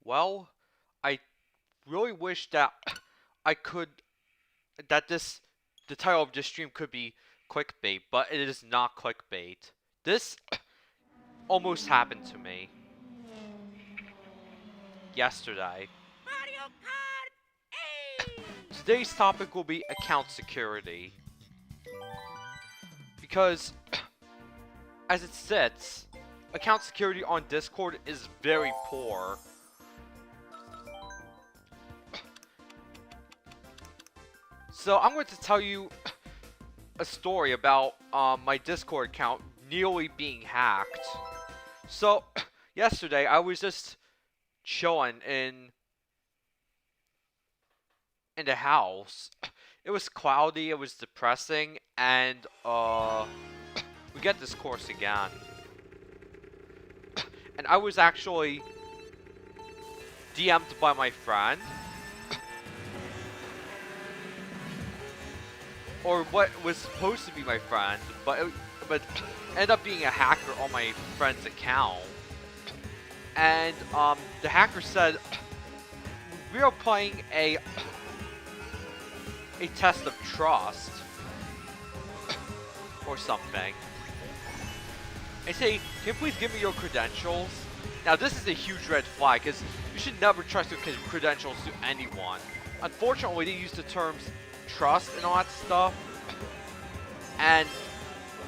Well, I really wish that I could that the title of this stream could be clickbait, but it is not clickbait. This almost happened to me yesterday. Mario Kart 8! Today's topic will be account security. Because as it sits, account security on Discord is very poor. So I'm going to tell you a story about my Discord account nearly being hacked. So yesterday I was just chilling in the house. It was cloudy, it was depressing, and we get this course again. And I was actually DM'd by my friend. Or what was supposed to be my friend, but ended up being a hacker on my friend's account. And the hacker said we are playing a test of trust or something. And say, can you please give me your credentials? Now this is a huge red flag, because you should never trust your credentials to anyone. Unfortunately, they use the terms trust and all that stuff, and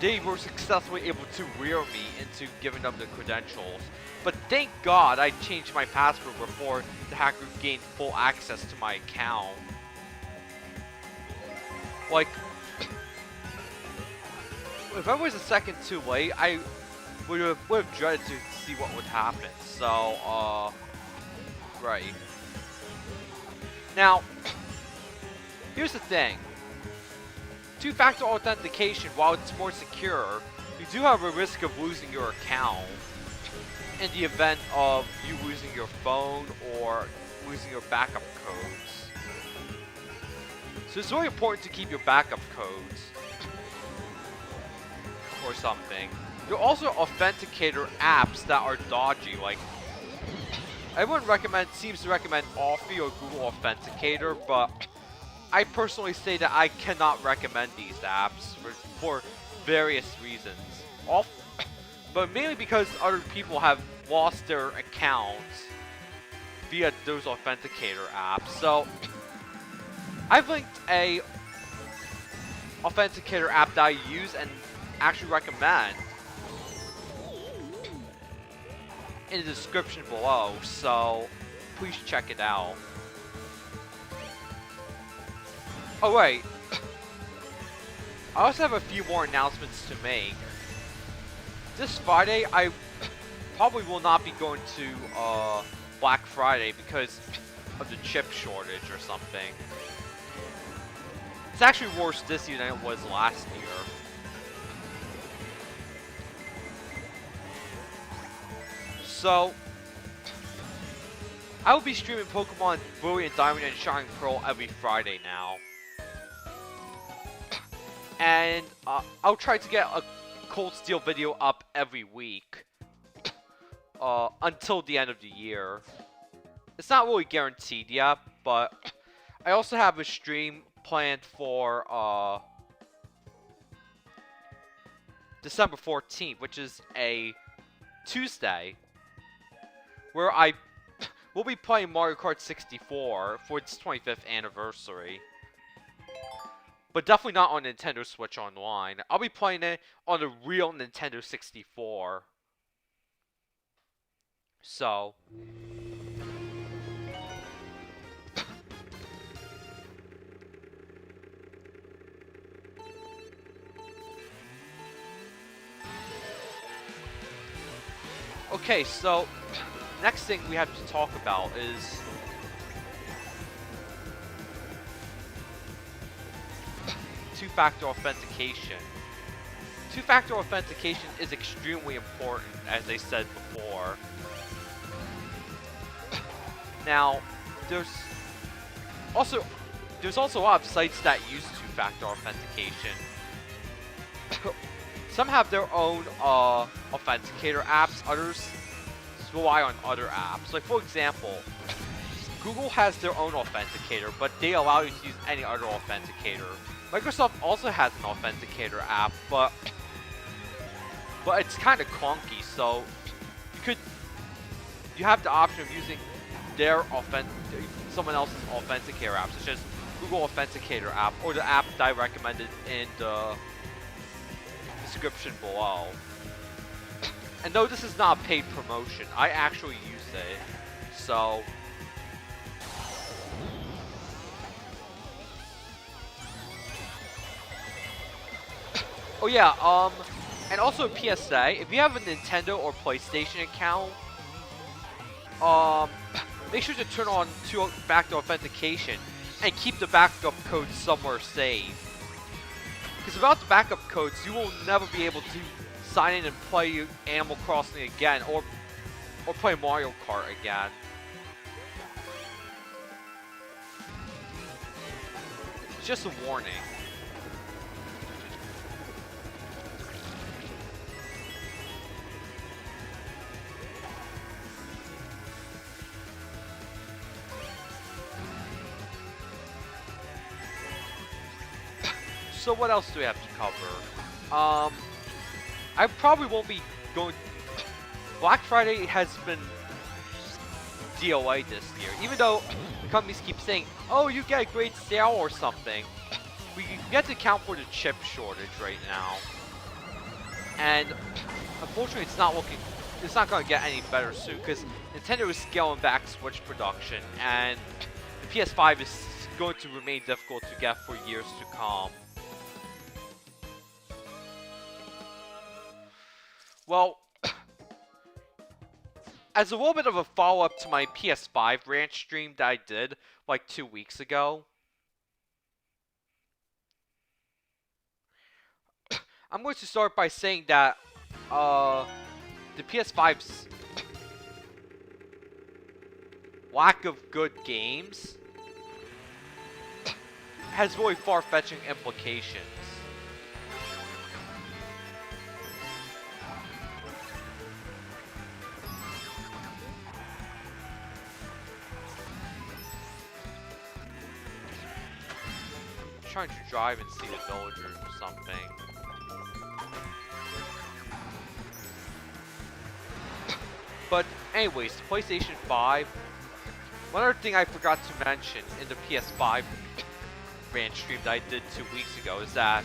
they were successfully able to lure me into giving them the credentials. But thank God I changed my password before the hacker gained full access to my account. Like, if I was a second too late, I would have dreaded to see what would happen. So, right. Now, here's the thing. Two-factor authentication, while it's more secure, you do have a risk of losing your account in the event of you losing your phone or losing your backup codes. So it's really important to keep your backup codes or something. There are also authenticator apps that are dodgy, like everyone seems to recommend Authy or Google Authenticator, but I personally say that I cannot recommend these apps for various reasons. But mainly because other people have lost their accounts via those authenticator apps. So I've linked a authenticator app that I use and actually recommend in the description below, so please check it out. Oh wait, I also have a few more announcements to make. This Friday, I probably will not be going to Black Friday because of the chip shortage or something. It's actually worse this year than it was last year. So, I will be streaming Pokemon Brilliant Diamond and Shining Pearl every Friday now. And I'll try to get a Cold Steel video up every week until the end of the year. It's not really guaranteed yet, but I also have a stream planned for December 14th, which is a Tuesday, where I will be playing Mario Kart 64 for its 25th anniversary. But definitely not on Nintendo Switch Online. I'll be playing it on the real Nintendo 64. So okay, so next thing we have to talk about is two-factor authentication. Two-factor authentication is extremely important, as I said before. Now, there's also a lot of sites that use two-factor authentication. Some have their own authenticator apps, others rely on other apps. Like, for example, Google has their own authenticator, but they allow you to use any other authenticator. Microsoft also has an authenticator app, but it's kind of clunky, so you have the option of using someone else's authenticator app, such as Google Authenticator app, or the app that I recommended in the description below. And no, this is not a paid promotion. I actually use it, so. Oh yeah, and also a PSA, if you have a Nintendo or PlayStation account, make sure to turn on two-factor authentication and keep the backup code somewhere safe. Because without the backup codes, you will never be able to sign in and play Animal Crossing again, or play Mario Kart again. It's just a warning. So what else do we have to cover? I probably won't be going. Black Friday has been DOA this year, even though the companies keep saying, "Oh, you get a great sale or something." We have to account for the chip shortage right now, and unfortunately, it's not going to get any better soon because Nintendo is scaling back Switch production, and the PS5 is going to remain difficult to get for years to come. Well, as a little bit of a follow-up to my PS5 rant stream that I did like 2 weeks ago, I'm going to start by saying that the PS5's lack of good games has really far-fetching implications. Trying to drive and see the villagers or something. But anyways, the PlayStation 5. One other thing I forgot to mention in the PS5 rant stream that I did 2 weeks ago is that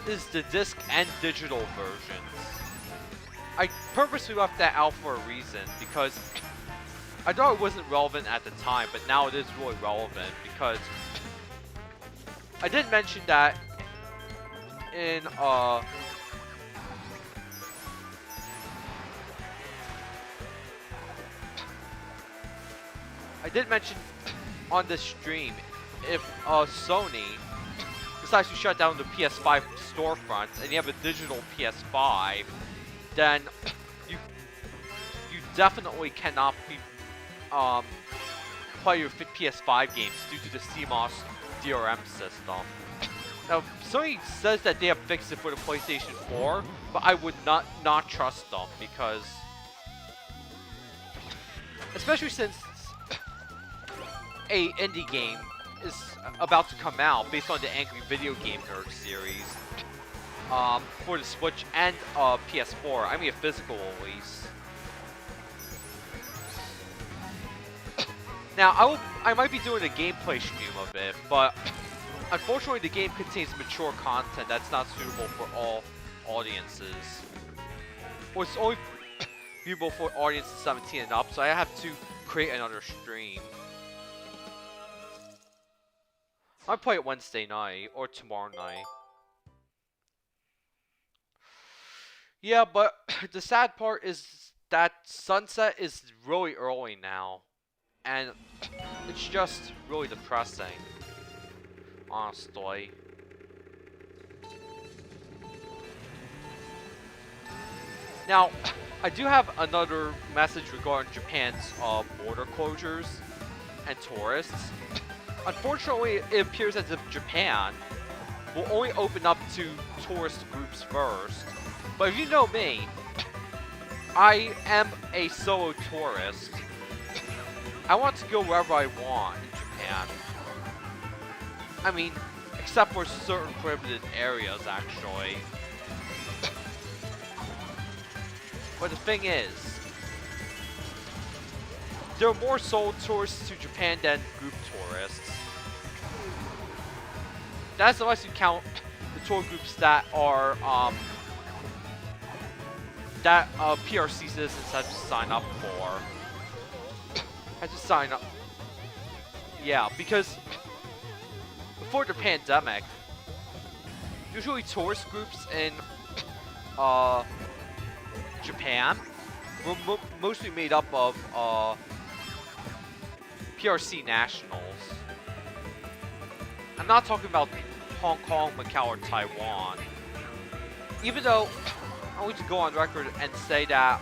is the disc and digital versions. I purposely left that out for a reason, because I thought it wasn't relevant at the time, but now it is really relevant, because I did mention that in I did mention on this stream, if Sony decides to shut down the PS5 storefront and you have a digital PS5, then you definitely cannot be play your PS5 games due to the CMOS DRM system. Now, Sony says that they have fixed it for the PlayStation 4, but I would not trust them, because especially since a indie game is about to come out based on the Angry Video Game Nerd series for the Switch and PS4. I mean a physical release. Now I might be doing a gameplay stream of it, but unfortunately the game contains mature content that's not suitable for all audiences. Or it's only viewable for audiences 17 and up, so I have to create another stream. I'll play it Wednesday night or tomorrow night. Yeah, but the sad part is that sunset is really early now, and it's just really depressing, honestly. Now, I do have another message regarding Japan's border closures and tourists. Unfortunately, it appears as if Japan will only open up to tourist groups first. But if you know me, I am a solo tourist. I want to go wherever I want in Japan. I mean, except for certain prohibited areas, actually. But the thing is, there are more solo tourists to Japan than group tourists. That's unless you count the tour groups that are, PRC citizens have to sign up for. Have to sign up. Yeah, because before the pandemic, usually tourist groups in, Japan were mostly made up of, PRC nationals. I'm not talking about Hong Kong, Macau, or Taiwan. Even though I want to go on record and say that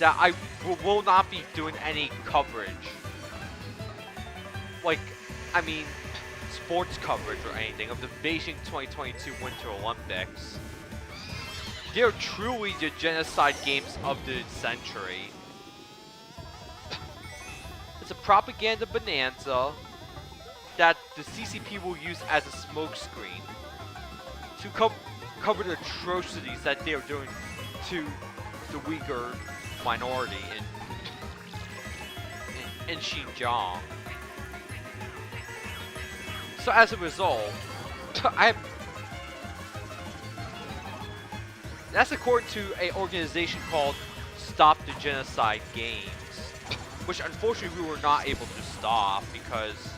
that I will not be doing any coverage. Like, I mean, sports coverage or anything of the Beijing 2022 Winter Olympics. They're truly the genocide games of the century. It's a propaganda bonanza that the CCP will use as a smokescreen to cover the atrocities that they are doing to the Uyghur minority in Xinjiang. So as a result, that's according to an organization called Stop the Genocide Games, which unfortunately we were not able to stop because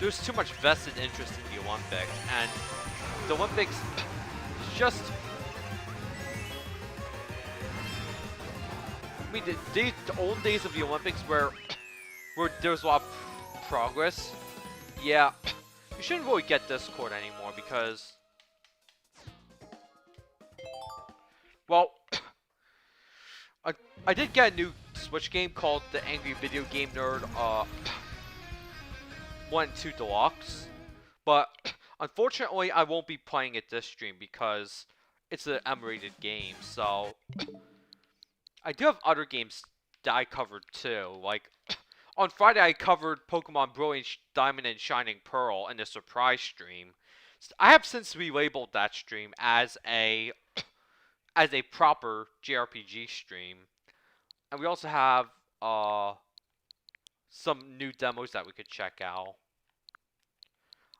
there's too much vested interest in the Olympics, and the Olympics just... I mean, the old days of the Olympics where there was a lot of progress, yeah, you shouldn't really get Discord anymore because... Well, I did get a new Switch game called the Angry Video Game Nerd 1 and 2 Deluxe, but unfortunately I won't be playing it this stream because it's an M-rated game, so... I do have other games that I covered too, like... On Friday I covered Pokemon Brilliant Diamond and Shining Pearl in a surprise stream. I have since relabeled that stream as a proper JRPG stream. And we also have some new demos that we could check out.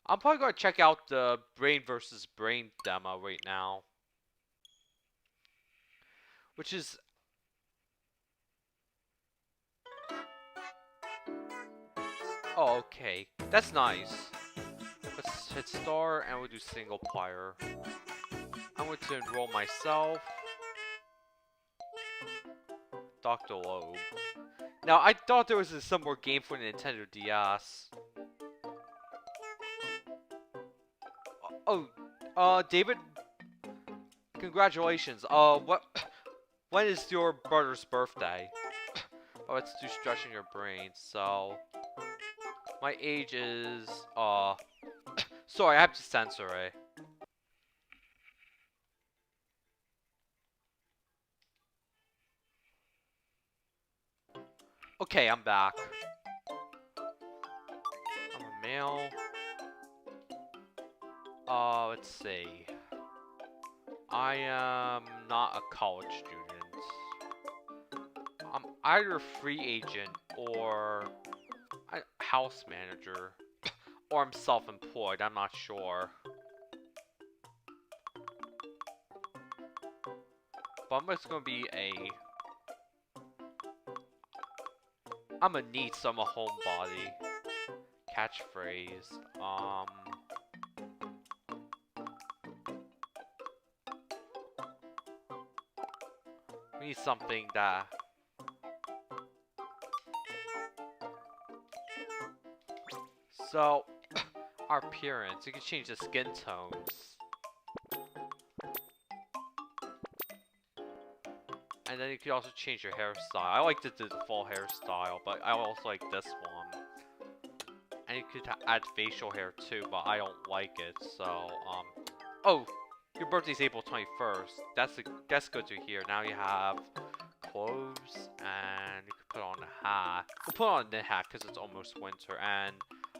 I'm probably going to check out the Brain vs. Brain demo right now. Which is... Oh, okay. That's nice. Let's hit start and we'll do single player. I'm going to enroll myself. Dr. Loeb. Now, I thought there was some more game for the Nintendo DS. Oh, David, congratulations. When is your brother's birthday? Oh, let's do stretching your brain. So, my age is, sorry, I have to censor it. Okay, I'm back. I'm a male. Let's see. I am not a college student. I'm either a free agent or a house manager. Or I'm self-employed, I'm not sure. But I'm just gonna be I'm a NEET, so I'm a homebody. Catchphrase. We need something that... So, our appearance. You can change the skin tones. And then you could also change your hairstyle. I like the default hairstyle, but I also like this one. And you could add facial hair too, but I don't like it, so, Oh! Your birthday's April 21st. That's good to hear. Now you have clothes, and you could put on a hat. We'll put on a knit hat, because it's almost winter, and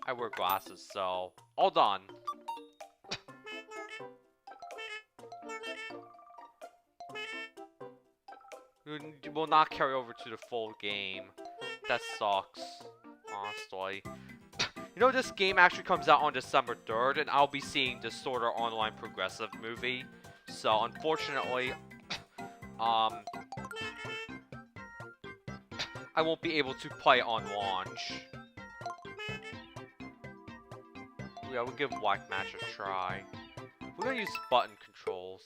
I wear glasses, so, all done. It will not carry over to the full game. That sucks, honestly. You know, this game actually comes out on December 3rd, and I'll be seeing the Sword Art Online Progressive movie. So, unfortunately, I won't be able to play on launch. Yeah, we'll give Black Match a try. We're gonna use button controls.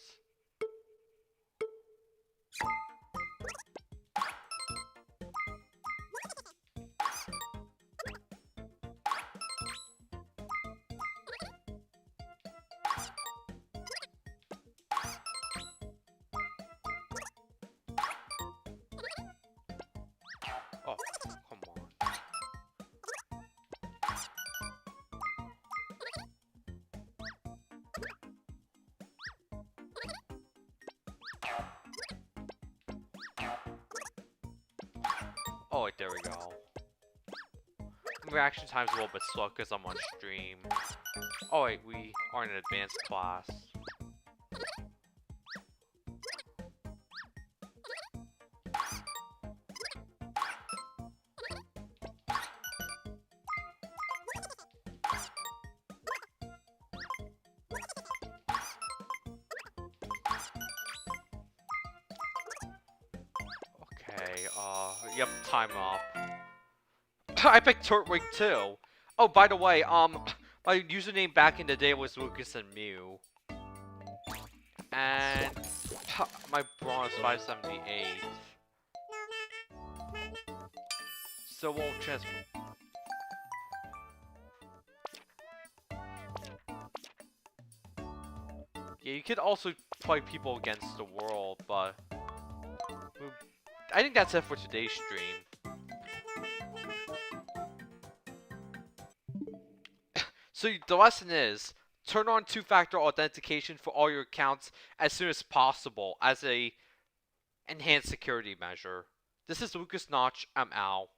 Oh, come on. Oh, wait, there we go. Reaction time's a little bit slow because I'm on stream. Oh wait, we are in an advanced class. Okay, yep, time up. I picked Turtwig too! Oh, by the way, my username back in the day was Lucas and Mew. And my brawn is 578. So we'll transfer. Yeah, you could also play people against the world, but I think that's it for today's stream. So the lesson is, turn on two-factor authentication for all your accounts as soon as possible as a enhanced security measure. This is Lucas Notch, I'm Al.